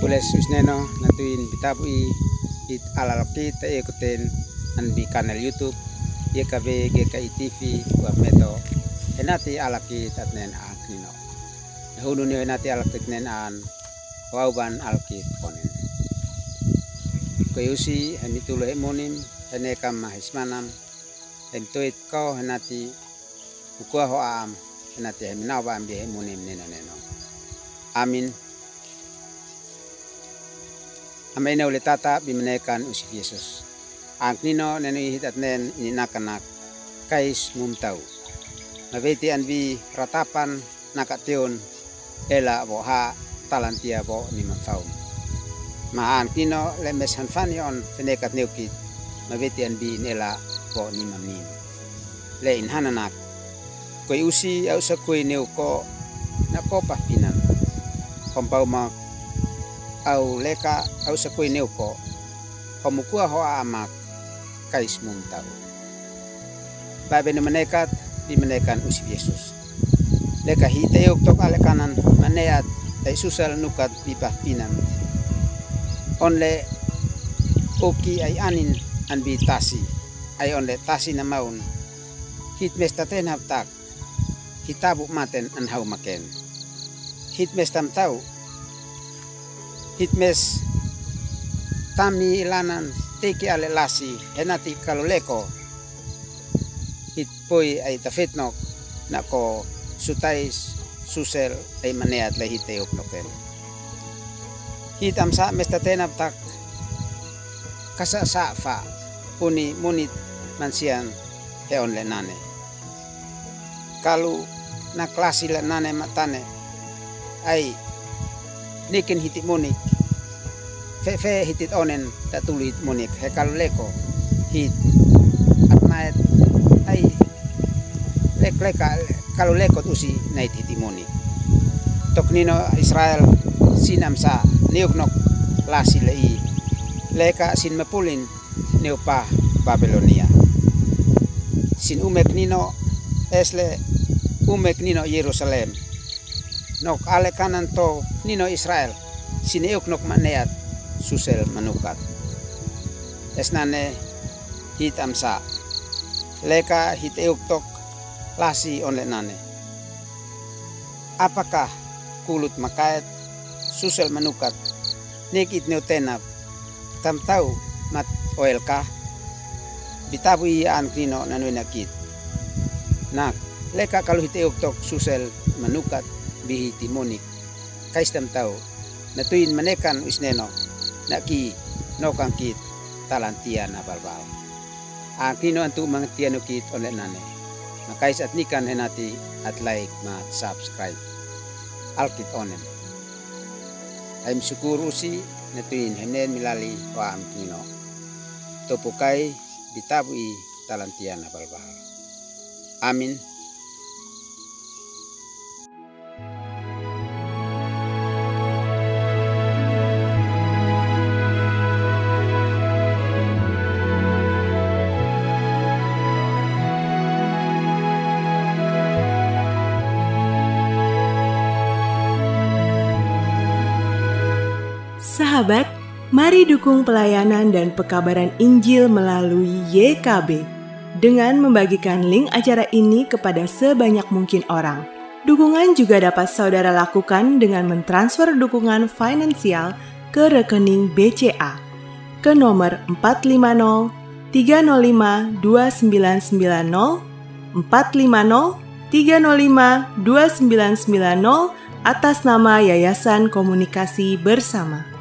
Pules usneno natuin bitabui it alalaki ta ikutin anbi kanal YouTube YKB GKI TV wa meto enati alaki tatnen aknino hunu ni enati alaki tatnen an wauban alki ponen koyusi henitulo emonim henekam mahismanam hentoit ko henati ukua ho am henati heminawa ambi emonim neno amin. Amaina oleh tata bimenekan usif Yesus. Angknino nenu hitat nen ini nakanak kais mumtau. Mabeti anbi ratapan nakation ela boha talantia bo ni mamfaum. Ma angknino lemes hanfanion fenekat neukit mabeti anbi nela bo ni mamin. Le inhananak koi usi au sakoi neuko nakopah pinan. Kompau mak au leka au sakoi neuko pemukua hoa amak kais mumtau. Babene menekat di menekan usif Yesus. Leka hiteuk tok ale kanan maneat ai susal nukat bipah pinan. Onle oki ai anin anbi tasi ai onle tasi na maun. Hit mesta tenap tak hitabu maten an hau maken. Hit mestam tau hitmes tami ilanan teki ale lasi henati kalau leko hit poi ay tafitnok nako sutais susel ay maneat le hiteuk noken hitam sa mesta tenap tak kasa fa puni munit mansian heon le nane kalau na klasi le nane matane ay niken hitit monik fe hitit onen tatulit monik he kalau leko hit atmaet ay leka kalau leko tusi nait hitit monik toknino Israel sinam sa niuknok lasi lei leka sin mapulin neupa Babilonia sin umek nino esle umek nino Yerusalem nok ale kanan to nino Israel sineuk nok maneat susel manukat esnane hitam sa leka hiteuk tok lasi onle nane apakah kulut makait susel manukat nekit neutenap tam tau mat oelka bitabu ian kino nanuinakit nak leka kalau hiteuk tok susel manukat bihi timonik kais tam tau natuin menekan usneno naki nokang kit talantia na balbal angkino antu mangtiano kit oleh nane makais at nikan henati at like ma subscribe alkit onen aim syukuru si natuin henen milali wa angkino topukai bitabui talantia na balbal amin. Sahabat, mari dukung pelayanan dan pekabaran Injil melalui YKB dengan membagikan link acara ini kepada sebanyak mungkin orang. Dukungan juga dapat saudara lakukan dengan mentransfer dukungan finansial ke rekening BCA ke nomor 450 305 2990 450 305 2990 atas nama Yayasan Komunikasi Bersama.